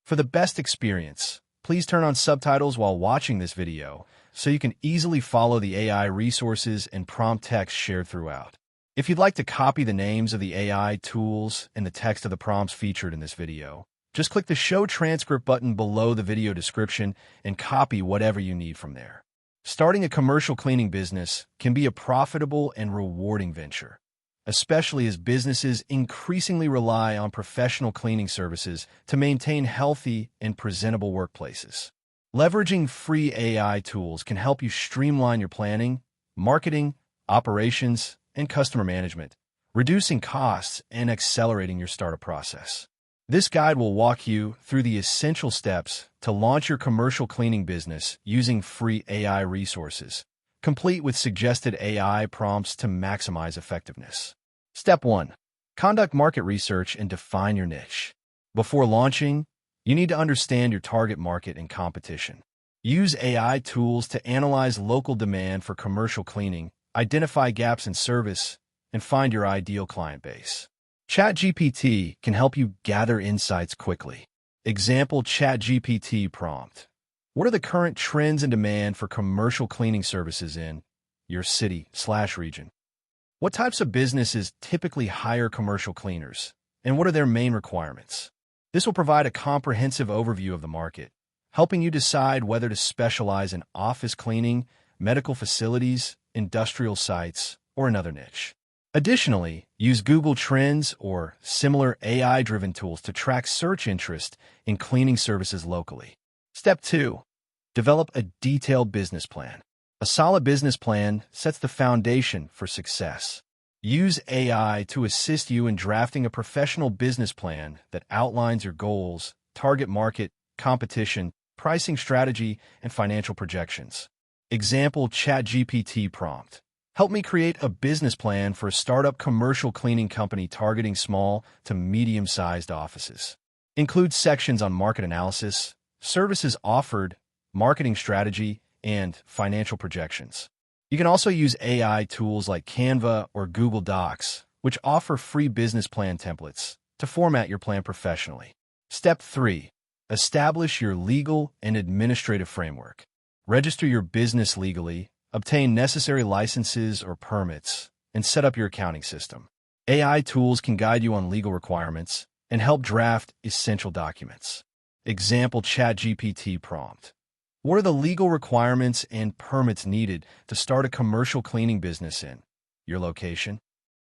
For the best experience, please turn on subtitles while watching this video so you can easily follow the AI resources and prompt text shared throughout. If you'd like to copy the names of the AI tools and the text of the prompts featured in this video, just click the Show Transcript button below the video description and copy whatever you need from there. Starting a commercial cleaning business can be a profitable and rewarding venture, especially as businesses increasingly rely on professional cleaning services to maintain healthy and presentable workplaces. Leveraging free AI tools can help you streamline your planning, marketing, operations, and customer management, reducing costs and accelerating your startup process. This guide will walk you through the essential steps to launch your commercial cleaning business using free AI resources, complete with suggested AI prompts to maximize effectiveness. Step 1. Conduct market research and define your niche. Before launching, you need to understand your target market and competition. Use AI tools to analyze local demand for commercial cleaning, identify gaps in service, and find your ideal client base. ChatGPT can help you gather insights quickly. Example ChatGPT prompt. What are the current trends and demand for commercial cleaning services in your city/region? What types of businesses typically hire commercial cleaners, and what are their main requirements? This will provide a comprehensive overview of the market, helping you decide whether to specialize in office cleaning, medical facilities, industrial sites, or another niche. Additionally, use Google Trends or similar AI-driven tools to track search interest in cleaning services locally. Step 2. Develop a detailed business plan. A solid business plan sets the foundation for success. Use AI to assist you in drafting a professional business plan that outlines your goals, target market, competition, pricing strategy, and financial projections. Example ChatGPT prompt. Help me create a business plan for a startup commercial cleaning company targeting small to medium-sized offices. Include sections on market analysis, services offered, marketing strategy, and financial projections. You can also use AI tools like Canva or Google Docs, which offer free business plan templates to format your plan professionally. Step 3. Establish your legal and administrative framework. Register your business legally, obtain necessary licenses or permits, and set up your accounting system. AI tools can guide you on legal requirements and help draft essential documents. Example ChatGPT prompt. What are the legal requirements and permits needed to start a commercial cleaning business in your location?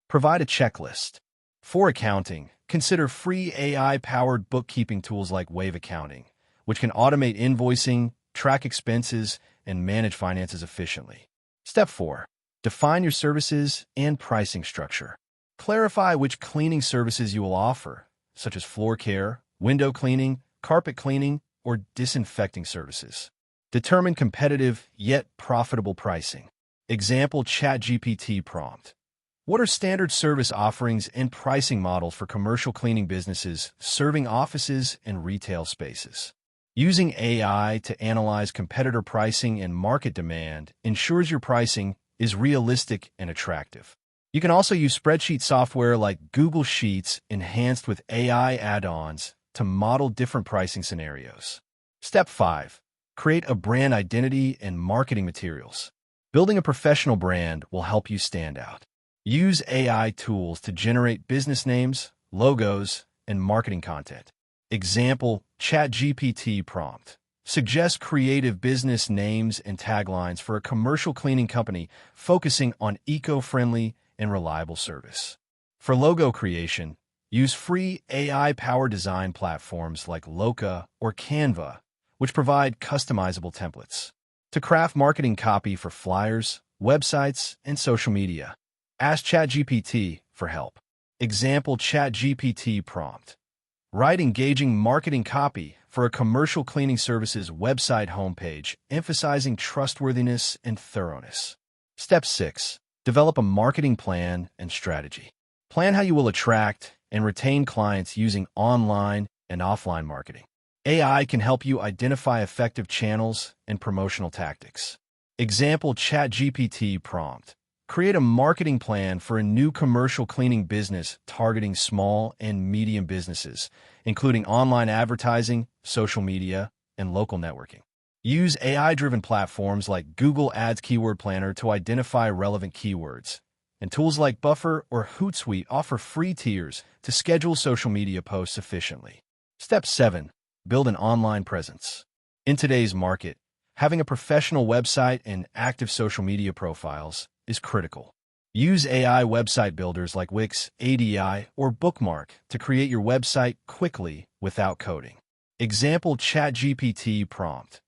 Provide a checklist. For accounting, consider free AI-powered bookkeeping tools like Wave Accounting, which can automate invoicing, track expenses, and manage finances efficiently. Step 4. Define your services and pricing structure. Clarify which cleaning services you will offer, such as floor care, window cleaning, carpet cleaning, or disinfecting services. Determine competitive yet profitable pricing. Example ChatGPT prompt. What are standard service offerings and pricing models for commercial cleaning businesses serving offices and retail spaces? Using AI to analyze competitor pricing and market demand ensures your pricing is realistic and attractive. You can also use spreadsheet software like Google Sheets enhanced with AI add-ons to model different pricing scenarios. Step 5. Create a brand identity and marketing materials. Building a professional brand will help you stand out. Use AI tools to generate business names, logos, and marketing content. Example ChatGPT prompt. Suggest creative business names and taglines for a commercial cleaning company focusing on eco-friendly and reliable service. For logo creation, use free AI-powered design platforms like Loka or Canva, which provide customizable templates. To craft marketing copy for flyers, websites, and social media, ask ChatGPT for help. Example ChatGPT prompt. Write engaging marketing copy for a commercial cleaning services website homepage, emphasizing trustworthiness and thoroughness. Step 6. Develop a marketing plan and strategy. Plan how you will attract and retain clients using online and offline marketing. AI can help you identify effective channels and promotional tactics. Example ChatGPT prompt. Create a marketing plan for a new commercial cleaning business targeting small and medium businesses, including online advertising, social media, and local networking. Use AI-driven platforms like Google Ads Keyword Planner to identify relevant keywords, and tools like Buffer or Hootsuite offer free tiers to schedule social media posts efficiently. Step 7. Build an online presence. In today's market, having a professional website and active social media profiles is critical. Use AI website builders like Wix, ADI, or Bookmark to create your website quickly without coding. Example ChatGPT prompt.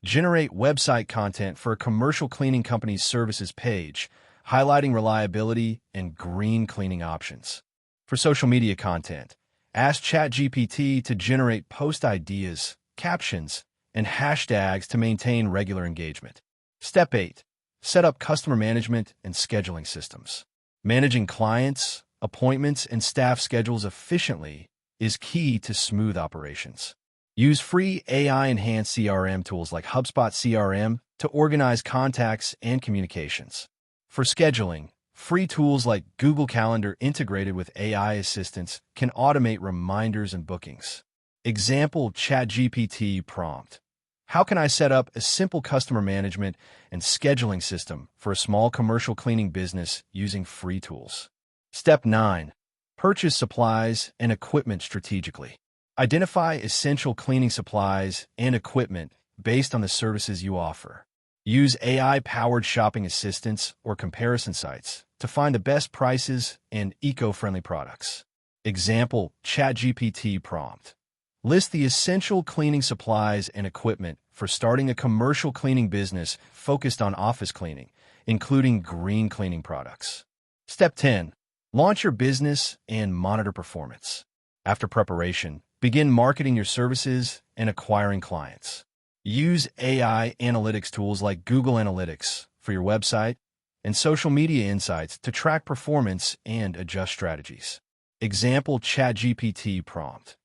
Generate website content for a commercial cleaning company's services page, highlighting reliability and green cleaning options. For social media content, ask ChatGPT to generate post ideas, captions, and hashtags to maintain regular engagement. Step 8. Set up customer management and scheduling systems. Managing clients, appointments, and staff schedules efficiently is key to smooth operations. Use free AI-enhanced CRM tools like HubSpot CRM to organize contacts and communications. For scheduling, free tools like Google Calendar integrated with AI assistants can automate reminders and bookings. Example ChatGPT prompt. How can I set up a simple customer management and scheduling system for a small commercial cleaning business using free tools? Step 9. Purchase supplies and equipment strategically. Identify essential cleaning supplies and equipment based on the services you offer. Use AI-powered shopping assistants or comparison sites to find the best prices and eco-friendly products. Example ChatGPT prompt. List the essential cleaning supplies and equipment for starting a commercial cleaning business focused on office cleaning, including green cleaning products. Step 10. Launch your business and monitor performance. After preparation, begin marketing your services and acquiring clients. Use AI analytics tools like Google Analytics for your website and social media insights to track performance and adjust strategies. Example ChatGPT prompt.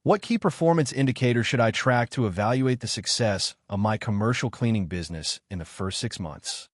What key performance indicators should I track to evaluate the success of my commercial cleaning business in the first 6 months?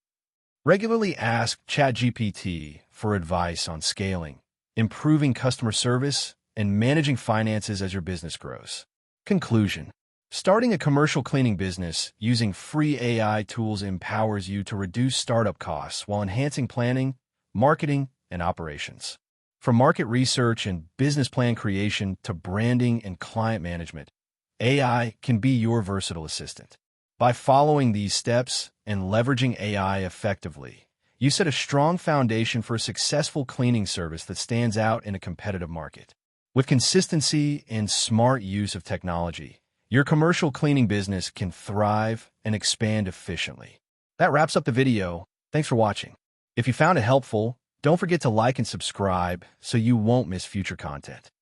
Regularly ask ChatGPT for advice on scaling, improving customer service, and managing finances as your business grows. Conclusion. Starting a commercial cleaning business using free AI tools empowers you to reduce startup costs while enhancing planning, marketing, and operations. From market research and business plan creation to branding and client management, AI can be your versatile assistant. By following these steps and leveraging AI effectively, you set a strong foundation for a successful cleaning service that stands out in a competitive market. With consistency and smart use of technology, your commercial cleaning business can thrive and expand efficiently. That wraps up the video. Thanks for watching. If you found it helpful, don't forget to like and subscribe so you won't miss future content.